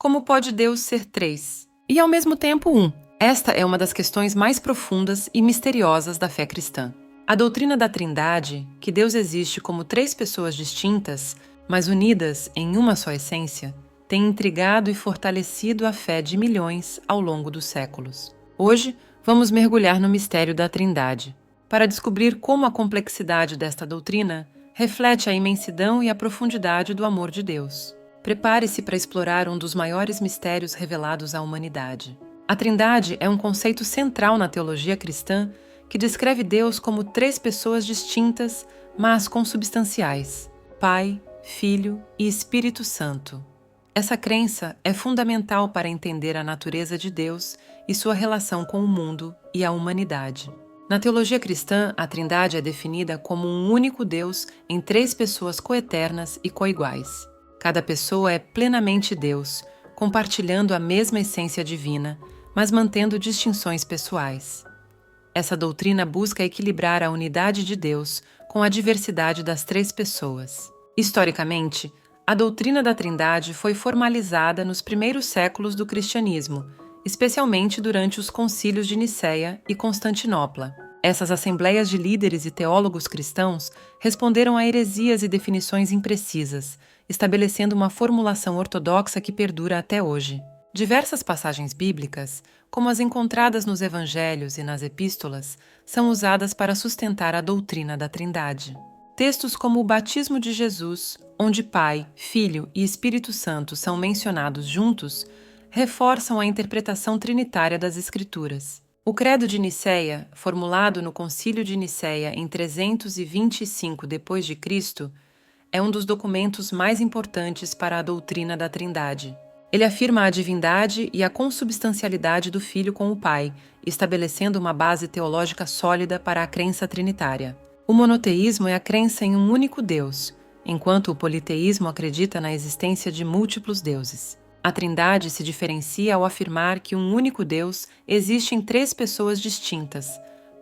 Como pode Deus ser três e ao mesmo tempo um? Esta é uma das questões mais profundas e misteriosas da fé cristã. A doutrina da Trindade, que Deus existe como três pessoas distintas, mas unidas em uma só essência, tem intrigado e fortalecido a fé de milhões ao longo dos séculos. Hoje, vamos mergulhar no mistério da Trindade, para descobrir como a complexidade desta doutrina reflete a imensidão e a profundidade do amor de Deus. Prepare-se para explorar um dos maiores mistérios revelados à humanidade. A Trindade é um conceito central na teologia cristã que descreve Deus como três pessoas distintas, mas consubstanciais: Pai, Filho e Espírito Santo. Essa crença é fundamental para entender a natureza de Deus e sua relação com o mundo e a humanidade. Na teologia cristã, a Trindade é definida como um único Deus em três pessoas coeternas e coiguais. Cada pessoa é plenamente Deus, compartilhando a mesma essência divina, mas mantendo distinções pessoais. Essa doutrina busca equilibrar a unidade de Deus com a diversidade das três pessoas. Historicamente, a doutrina da Trindade foi formalizada nos primeiros séculos do cristianismo, especialmente durante os concílios de Nicéia e Constantinopla. Essas assembleias de líderes e teólogos cristãos responderam a heresias e definições imprecisas, estabelecendo uma formulação ortodoxa que perdura até hoje. Diversas passagens bíblicas, como as encontradas nos evangelhos e nas epístolas, são usadas para sustentar a doutrina da Trindade. Textos como o batismo de Jesus, onde Pai, Filho e Espírito Santo são mencionados juntos, reforçam a interpretação trinitária das Escrituras. O Credo de Nicéia, formulado no Concílio de Nicéia em 325 d.C., é um dos documentos mais importantes para a doutrina da Trindade. Ele afirma a divindade e a consubstancialidade do Filho com o Pai, estabelecendo uma base teológica sólida para a crença trinitária. O monoteísmo é a crença em um único Deus, enquanto o politeísmo acredita na existência de múltiplos deuses. A Trindade se diferencia ao afirmar que um único Deus existe em três pessoas distintas: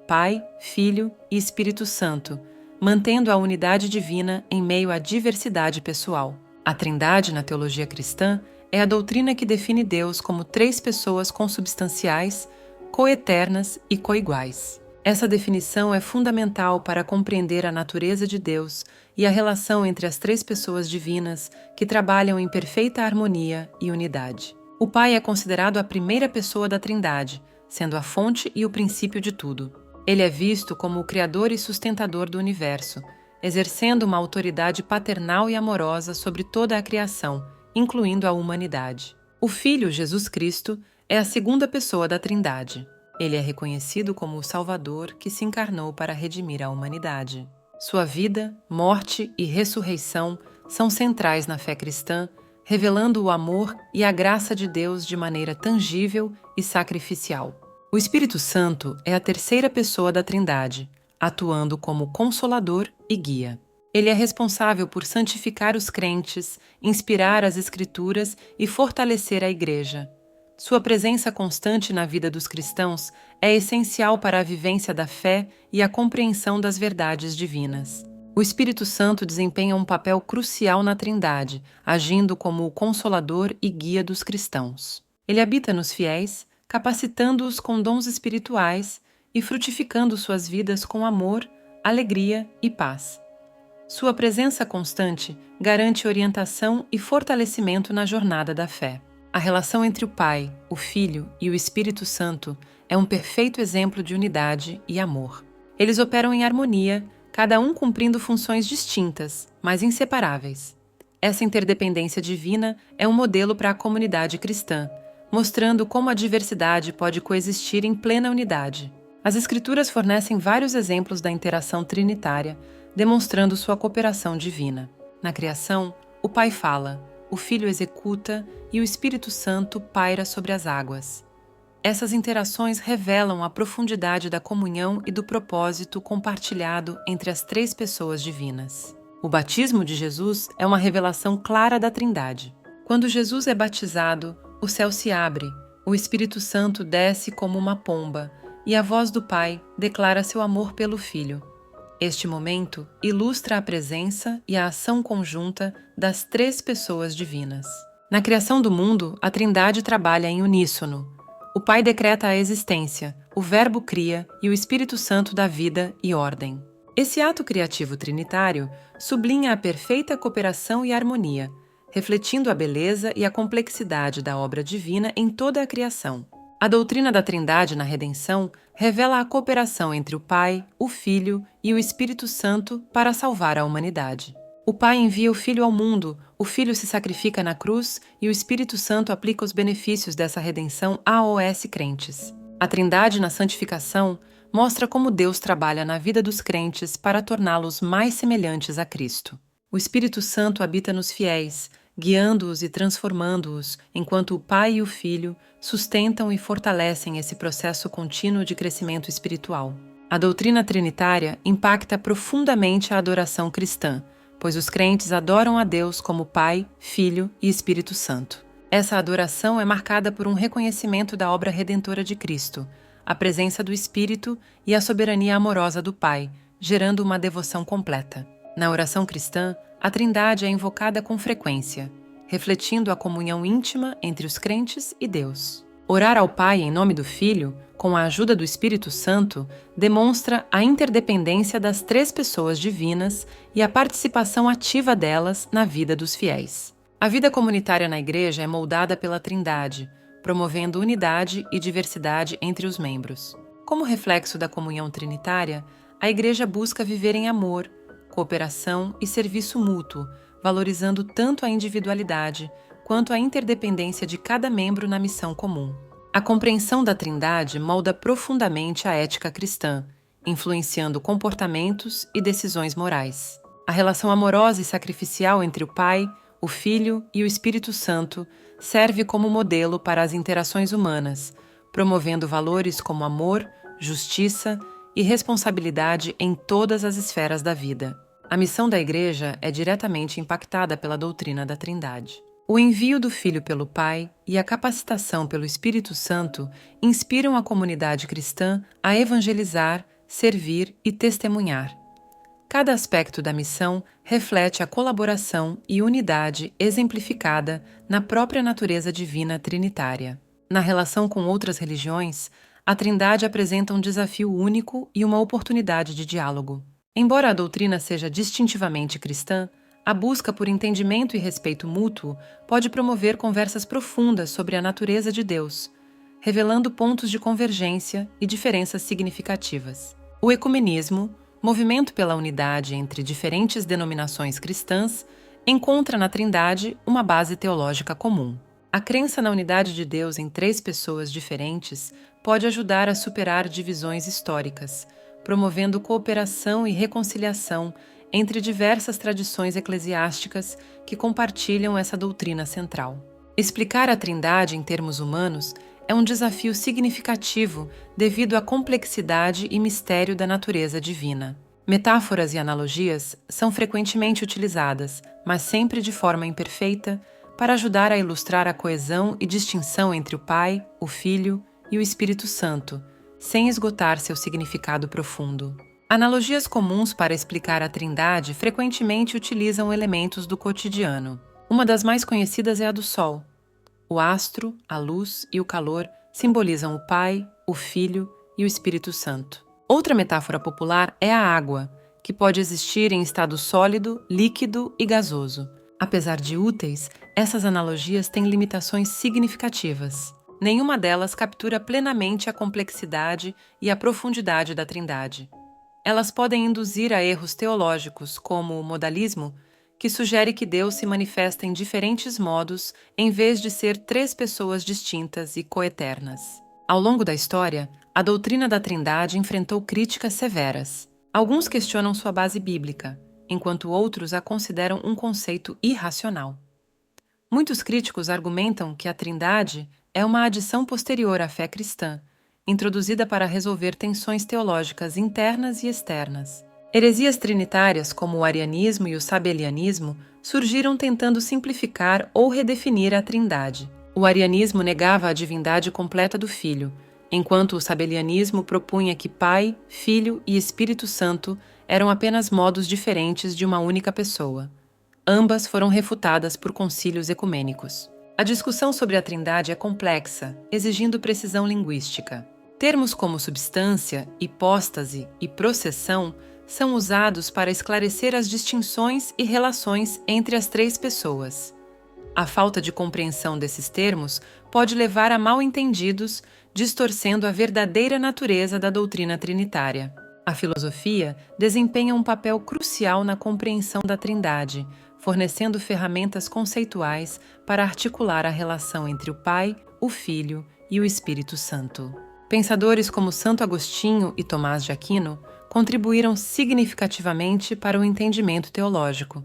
Pai, Filho e Espírito Santo, mantendo a unidade divina em meio à diversidade pessoal. A Trindade, na teologia cristã, é a doutrina que define Deus como três pessoas consubstanciais, coeternas e coiguais. Essa definição é fundamental para compreender a natureza de Deus e a relação entre as três pessoas divinas que trabalham em perfeita harmonia e unidade. O Pai é considerado a primeira pessoa da Trindade, sendo a fonte e o princípio de tudo. Ele é visto como o Criador e sustentador do universo, exercendo uma autoridade paternal e amorosa sobre toda a criação, incluindo a humanidade. O Filho, Jesus Cristo, é a segunda pessoa da Trindade. Ele é reconhecido como o Salvador que se encarnou para redimir a humanidade. Sua vida, morte e ressurreição são centrais na fé cristã, revelando o amor e a graça de Deus de maneira tangível e sacrificial. O Espírito Santo é a terceira pessoa da Trindade, atuando como consolador e guia. Ele é responsável por santificar os crentes, inspirar as Escrituras e fortalecer a Igreja. Sua presença constante na vida dos cristãos é essencial para a vivência da fé e a compreensão das verdades divinas. O Espírito Santo desempenha um papel crucial na Trindade, agindo como o consolador e guia dos cristãos. Ele habita nos fiéis, capacitando-os com dons espirituais e frutificando suas vidas com amor, alegria e paz. Sua presença constante garante orientação e fortalecimento na jornada da fé. A relação entre o Pai, o Filho e o Espírito Santo é um perfeito exemplo de unidade e amor. Eles operam em harmonia, cada um cumprindo funções distintas, mas inseparáveis. Essa interdependência divina é um modelo para a comunidade cristã, mostrando como a diversidade pode coexistir em plena unidade. As Escrituras fornecem vários exemplos da interação trinitária, demonstrando sua cooperação divina. Na criação, o Pai fala, o Filho executa e o Espírito Santo paira sobre as águas. Essas interações revelam a profundidade da comunhão e do propósito compartilhado entre as três pessoas divinas. O batismo de Jesus é uma revelação clara da Trindade. Quando Jesus é batizado, o céu se abre, o Espírito Santo desce como uma pomba e a voz do Pai declara seu amor pelo Filho. Este momento ilustra a presença e a ação conjunta das três pessoas divinas. Na criação do mundo, a Trindade trabalha em uníssono. O Pai decreta a existência, o Verbo cria e o Espírito Santo dá vida e ordem. Esse ato criativo trinitário sublinha a perfeita cooperação e harmonia, refletindo a beleza e a complexidade da obra divina em toda a criação. A doutrina da Trindade na redenção revela a cooperação entre o Pai, o Filho e o Espírito Santo para salvar a humanidade. O Pai envia o Filho ao mundo, o Filho se sacrifica na cruz e o Espírito Santo aplica os benefícios dessa redenção aos crentes. A Trindade na santificação mostra como Deus trabalha na vida dos crentes para torná-los mais semelhantes a Cristo. O Espírito Santo habita nos fiéis, guiando-os e transformando-os, enquanto o Pai e o Filho sustentam e fortalecem esse processo contínuo de crescimento espiritual. A doutrina trinitária impacta profundamente a adoração cristã, pois os crentes adoram a Deus como Pai, Filho e Espírito Santo. Essa adoração é marcada por um reconhecimento da obra redentora de Cristo, a presença do Espírito e a soberania amorosa do Pai, gerando uma devoção completa. Na oração cristã, a Trindade é invocada com frequência, refletindo a comunhão íntima entre os crentes e Deus. Orar ao Pai em nome do Filho, com a ajuda do Espírito Santo, demonstra a interdependência das três pessoas divinas e a participação ativa delas na vida dos fiéis. A vida comunitária na Igreja é moldada pela Trindade, promovendo unidade e diversidade entre os membros. Como reflexo da comunhão trinitária, a Igreja busca viver em amor, cooperação e serviço mútuo, valorizando tanto a individualidade quanto a interdependência de cada membro na missão comum. A compreensão da Trindade molda profundamente a ética cristã, influenciando comportamentos e decisões morais. A relação amorosa e sacrificial entre o Pai, o Filho e o Espírito Santo serve como modelo para as interações humanas, promovendo valores como amor, justiça e responsabilidade em todas as esferas da vida. A missão da Igreja é diretamente impactada pela doutrina da Trindade. O envio do Filho pelo Pai e a capacitação pelo Espírito Santo inspiram a comunidade cristã a evangelizar, servir e testemunhar. Cada aspecto da missão reflete a colaboração e unidade exemplificada na própria natureza divina trinitária. Na relação com outras religiões, a Trindade apresenta um desafio único e uma oportunidade de diálogo. Embora a doutrina seja distintivamente cristã, a busca por entendimento e respeito mútuo pode promover conversas profundas sobre a natureza de Deus, revelando pontos de convergência e diferenças significativas. O ecumenismo, movimento pela unidade entre diferentes denominações cristãs, encontra na Trindade uma base teológica comum. A crença na unidade de Deus em três pessoas diferentes pode ajudar a superar divisões históricas, promovendo cooperação e reconciliação entre diversas tradições eclesiásticas que compartilham essa doutrina central. Explicar a Trindade em termos humanos é um desafio significativo devido à complexidade e mistério da natureza divina. Metáforas e analogias são frequentemente utilizadas, mas sempre de forma imperfeita, para ajudar a ilustrar a coesão e distinção entre o Pai, o Filho e o Espírito Santo, sem esgotar seu significado profundo. Analogias comuns para explicar a Trindade frequentemente utilizam elementos do cotidiano. Uma das mais conhecidas é a do Sol. O astro, a luz e o calor simbolizam o Pai, o Filho e o Espírito Santo. Outra metáfora popular é a água, que pode existir em estado sólido, líquido e gasoso. Apesar de úteis, essas analogias têm limitações significativas. Nenhuma delas captura plenamente a complexidade e a profundidade da Trindade. Elas podem induzir a erros teológicos, como o modalismo, que sugere que Deus se manifesta em diferentes modos em vez de ser três pessoas distintas e coeternas. Ao longo da história, a doutrina da Trindade enfrentou críticas severas. Alguns questionam sua base bíblica, enquanto outros a consideram um conceito irracional. Muitos críticos argumentam que a Trindade é uma adição posterior à fé cristã, introduzida para resolver tensões teológicas internas e externas. Heresias trinitárias, como o arianismo e o sabelianismo, surgiram tentando simplificar ou redefinir a Trindade. O arianismo negava a divindade completa do Filho, enquanto o sabelianismo propunha que Pai, Filho e Espírito Santo eram apenas modos diferentes de uma única pessoa. Ambas foram refutadas por concílios ecumênicos. A discussão sobre a Trindade é complexa, exigindo precisão linguística. Termos como substância, hipóstase e processão são usados para esclarecer as distinções e relações entre as três pessoas. A falta de compreensão desses termos pode levar a mal-entendidos, distorcendo a verdadeira natureza da doutrina trinitária. A filosofia desempenha um papel crucial na compreensão da Trindade, fornecendo ferramentas conceituais para articular a relação entre o Pai, o Filho e o Espírito Santo. Pensadores como Santo Agostinho e Tomás de Aquino contribuíram significativamente para o entendimento teológico,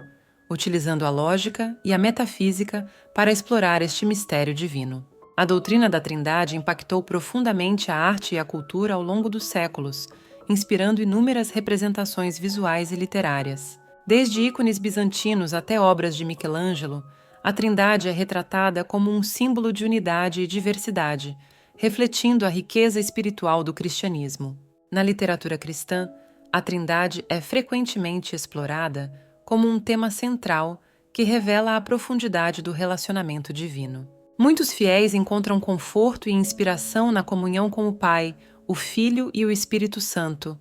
utilizando a lógica e a metafísica para explorar este mistério divino. A doutrina da Trindade impactou profundamente a arte e a cultura ao longo dos séculos, inspirando inúmeras representações visuais e literárias. Desde ícones bizantinos até obras de Michelangelo, a Trindade é retratada como um símbolo de unidade e diversidade, refletindo a riqueza espiritual do cristianismo. Na literatura cristã, a Trindade é frequentemente explorada como um tema central que revela a profundidade do relacionamento divino. Muitos fiéis encontram conforto e inspiração na comunhão com o Pai, o Filho e o Espírito Santo,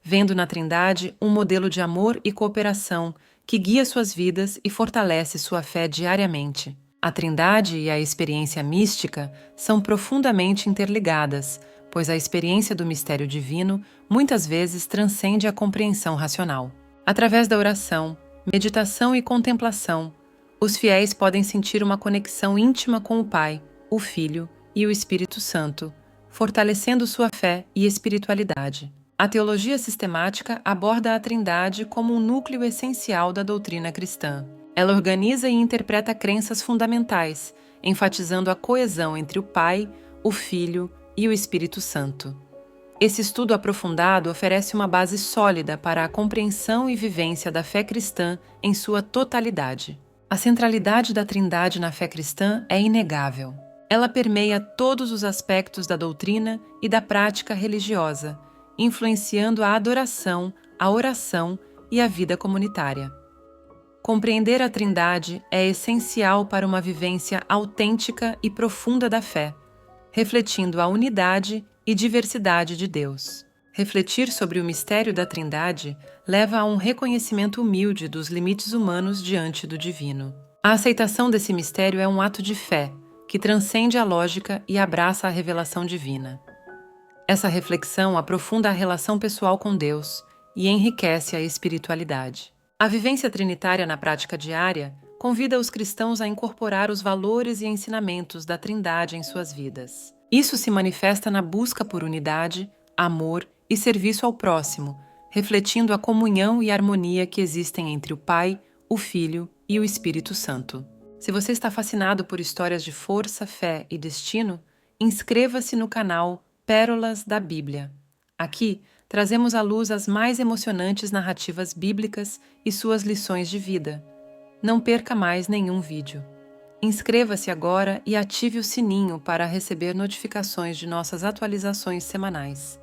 vendo na Trindade um modelo de amor e cooperação que guia suas vidas e fortalece sua fé diariamente. A Trindade e a experiência mística são profundamente interligadas, pois a experiência do mistério divino muitas vezes transcende a compreensão racional. Através da oração, meditação e contemplação, os fiéis podem sentir uma conexão íntima com o Pai, o Filho e o Espírito Santo, fortalecendo sua fé e espiritualidade. A teologia sistemática aborda a Trindade como um núcleo essencial da doutrina cristã. Ela organiza e interpreta crenças fundamentais, enfatizando a coesão entre o Pai, o Filho e o Espírito Santo. Esse estudo aprofundado oferece uma base sólida para a compreensão e vivência da fé cristã em sua totalidade. A centralidade da Trindade na fé cristã é inegável. Ela permeia todos os aspectos da doutrina e da prática religiosa, influenciando a adoração, a oração e a vida comunitária. Compreender a Trindade é essencial para uma vivência autêntica e profunda da fé, refletindo a unidade e diversidade de Deus. Refletir sobre o mistério da Trindade leva a um reconhecimento humilde dos limites humanos diante do divino. A aceitação desse mistério é um ato de fé, que transcende a lógica e abraça a revelação divina. Essa reflexão aprofunda a relação pessoal com Deus e enriquece a espiritualidade. A vivência trinitária na prática diária convida os cristãos a incorporar os valores e ensinamentos da Trindade em suas vidas. Isso se manifesta na busca por unidade, amor e serviço ao próximo, refletindo a comunhão e harmonia que existem entre o Pai, o Filho e o Espírito Santo. Se você está fascinado por histórias de força, fé e destino, inscreva-se no canal Pérolas da Bíblia. Aqui, trazemos à luz as mais emocionantes narrativas bíblicas e suas lições de vida. Não perca mais nenhum vídeo. Inscreva-se agora e ative o sininho para receber notificações de nossas atualizações semanais.